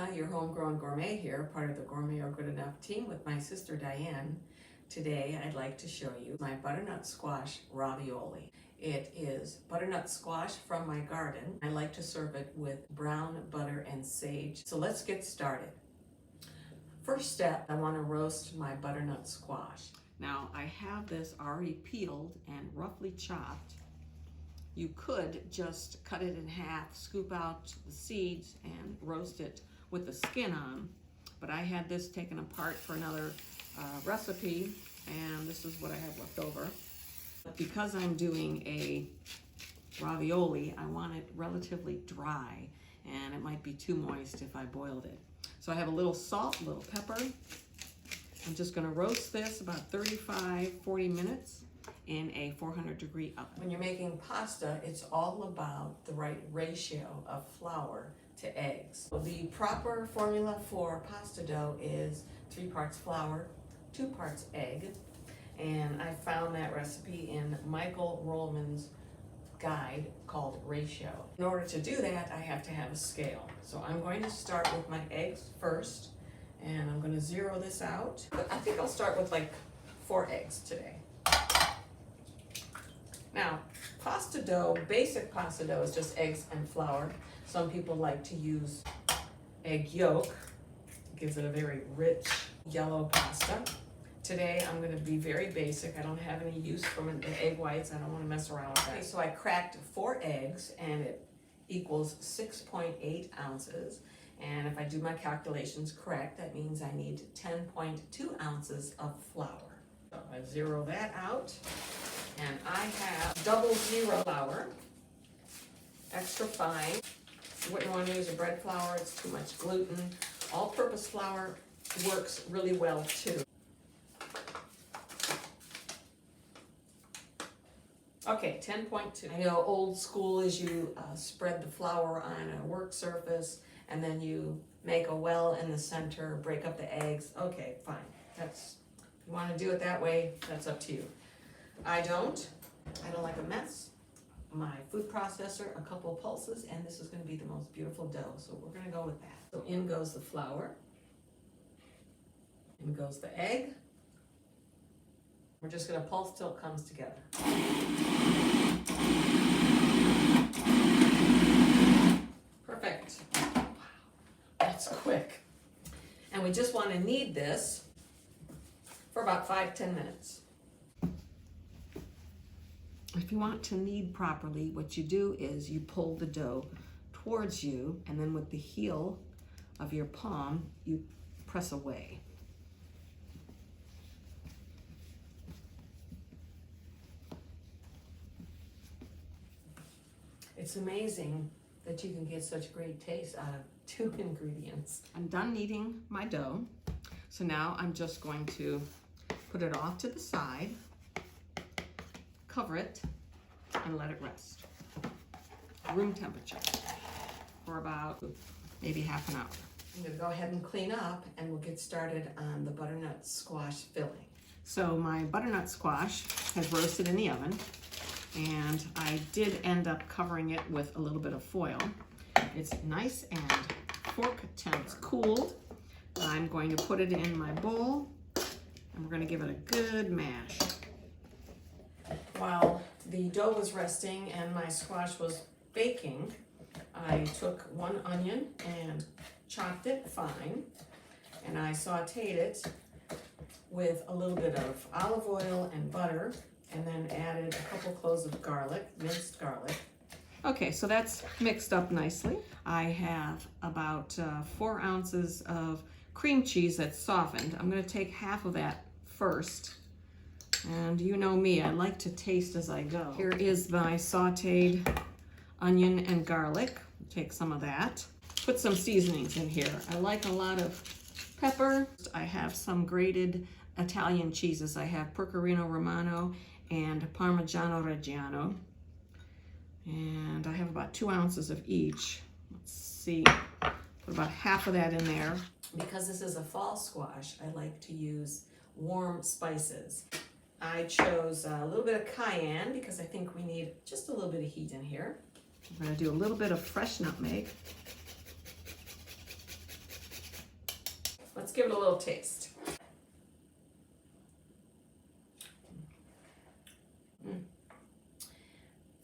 Donna, your homegrown gourmet here, part of the Gourmet or Good Enough team with my sister Diane. Today I'd like to show you my butternut squash ravioli. It is butternut squash from my garden. I like to serve it with brown butter and sage. So let's get started. First step, I want to roast my butternut squash. Now I have this already peeled and roughly chopped. You could just cut it in half, scoop out the seeds, and roast it with the skin on. But I had this taken apart for another recipe, and this is what I have left over. But because I'm doing a ravioli, I want it relatively dry, and it might be too moist if I boiled it. So I have a little salt, a little pepper. I'm just gonna roast this about 35-40 minutes in a 400-degree oven. When you're making pasta, it's all about the right ratio of flour to eggs. So the proper formula for pasta dough is 3 parts flour, 2 parts egg, and I found that recipe in Michael Rollman's guide called Ratio. In order to do that, I have to have a scale. So I'm going to start with my eggs first, and I'm going to zero this out. But I think I'll start with like 4 eggs today. Now, pasta dough, basic pasta dough is just eggs and flour. Some people like to use egg yolk. It gives it a very rich yellow pasta. Today, I'm gonna be very basic. I don't have any use for the egg whites. I don't wanna mess around with that. Okay, so I cracked 4 eggs, and it equals 6.8 ounces. And if I do my calculations correct, that means I need 10.2 ounces of flour. So I zero that out. And I have double zero flour, extra fine. You wouldn't want to use a bread flour, it's too much gluten. All-purpose flour works really well too. Okay, 10.2. I know old school is you spread the flour on a work surface and then you make a well in the center, break up the eggs. Okay, fine. If you want to do it that way, that's up to you. I don't like a mess. My food processor, a couple of pulses, and this is going to be the most beautiful dough. So we're going to go with that. So in goes the flour. In goes the egg. We're just going to pulse till it comes together. Perfect. Wow, that's quick. And we just want to knead this for about 5-10 minutes. If you want to knead properly, what you do is you pull the dough towards you, and then with the heel of your palm, you press away. It's amazing that you can get such great taste out of 2 ingredients. I'm done kneading my dough, so now I'm just going to put it off to the side, cover it, and let it rest. Room temperature for about maybe half an hour. I'm gonna go ahead and clean up, and we'll get started on the butternut squash filling. So my butternut squash has roasted in the oven, and I did end up covering it with a little bit of foil. It's nice and fork temps cooled. I'm going to put it in my bowl, and we're gonna give it a good mash. While the dough was resting and my squash was baking, I took 1 onion and chopped it fine, and I sauteed it with a little bit of olive oil and butter, and then added a couple cloves of garlic, minced garlic. Okay, so that's mixed up nicely. I have about 4 ounces of cream cheese that's softened. I'm gonna take half of that first. And you know me, I like to taste as I go. Here is my sauteed onion and garlic. Take some of that. Put some seasonings in here. I like a lot of pepper. I have some grated Italian cheeses. I have Pecorino Romano and Parmesan Reggiano. And I have about 2 ounces of each. Let's see, put about half of that in there. Because this is a fall squash, I like to use warm spices. I chose a little bit of cayenne because I think we need just a little bit of heat in here. I'm going to do a little bit of fresh nutmeg. Let's give it a little taste.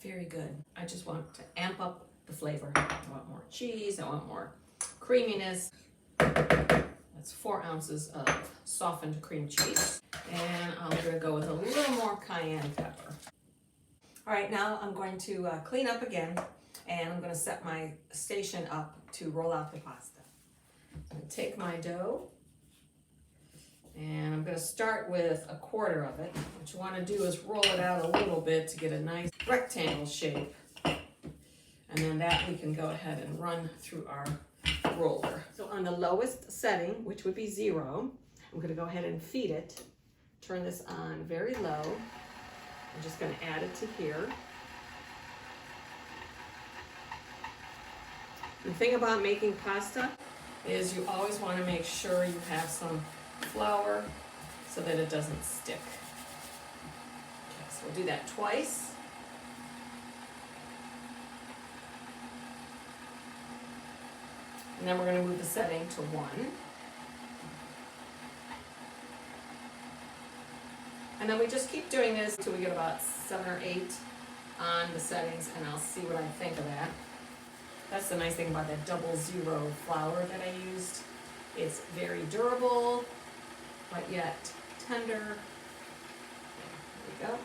Very good. I just want to amp up the flavor. I want more cheese, I want more creaminess. That's 4 ounces of softened cream cheese. And I'm gonna go with a little more cayenne pepper. All right, now I'm going to clean up again, and I'm gonna set my station up to roll out the pasta. I'm gonna take my dough, and I'm gonna start with 1/4 of it. What you wanna do is roll it out a little bit to get a nice rectangle shape. And then that we can go ahead and run through our roller. So on the lowest setting, which would be 0, I'm gonna go ahead and feed it. Turn this on very low. I'm just gonna add it to here. The thing about making pasta is you always wanna make sure you have some flour so that it doesn't stick. Okay, so we'll do that twice. And then we're going to move the setting to 1. And then we just keep doing this until we get about 7 or 8 on the settings, and I'll see what I think of that. That's the nice thing about that 00 flour that I used. It's very durable, but yet tender. There we go.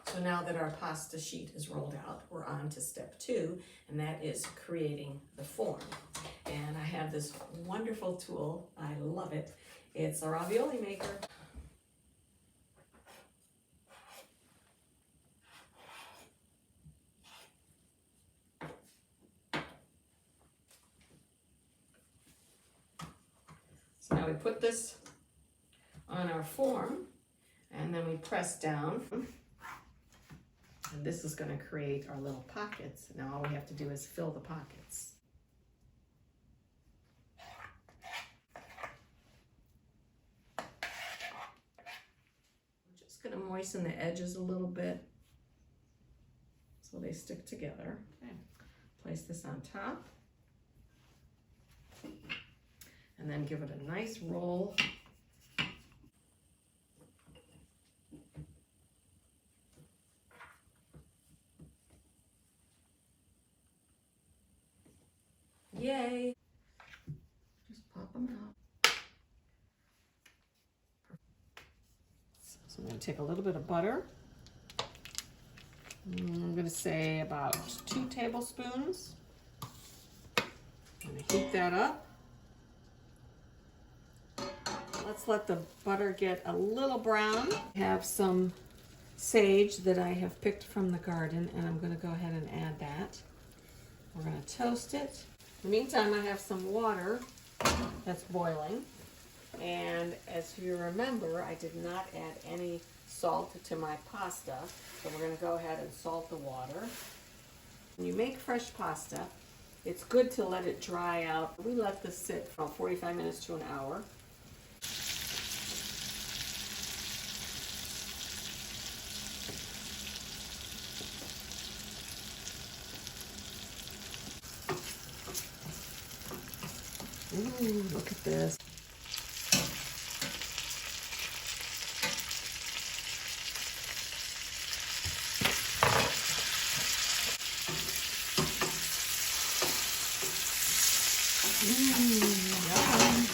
So now that our pasta sheet is rolled out, we're on to step 2, and that is creating the form. And I have this wonderful tool. I love it. It's a ravioli maker. So now we put this on our form, and then we press down. And this is going to create our little pockets. Now all we have to do is fill the pockets. I'm just going to moisten the edges a little bit so they stick together. Okay. Place this on top. And then give it a nice roll. Yay! Just pop them out. So I'm going to take a little bit of butter. I'm going to say about 2 tablespoons. I'm going to heat that up. Let's let the butter get a little brown. I have some sage that I have picked from the garden, and I'm going to go ahead and add that. We're going to toast it. In the meantime, I have some water that's boiling, and as you remember, I did not add any salt to my pasta, so we're going to go ahead and salt the water. When you make fresh pasta, it's good to let it dry out. We let this sit from 45 minutes to an hour. Ooh, look at this. Yum.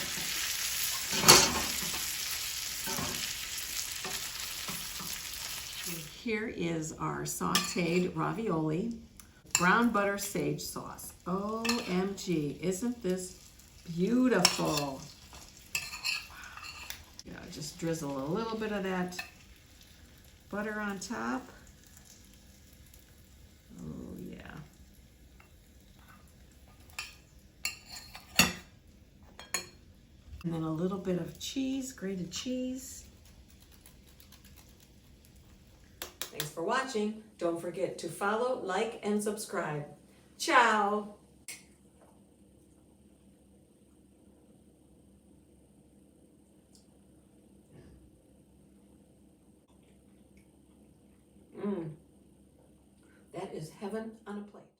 Here is our sauteed ravioli, brown butter sage sauce. OMG, isn't this beautiful? Yeah, just drizzle a little bit of that butter on top. Oh yeah. And then a little bit of cheese, grated cheese. Thanks for watching. Don't forget to follow, like, and subscribe. Ciao! That is heaven on a plate.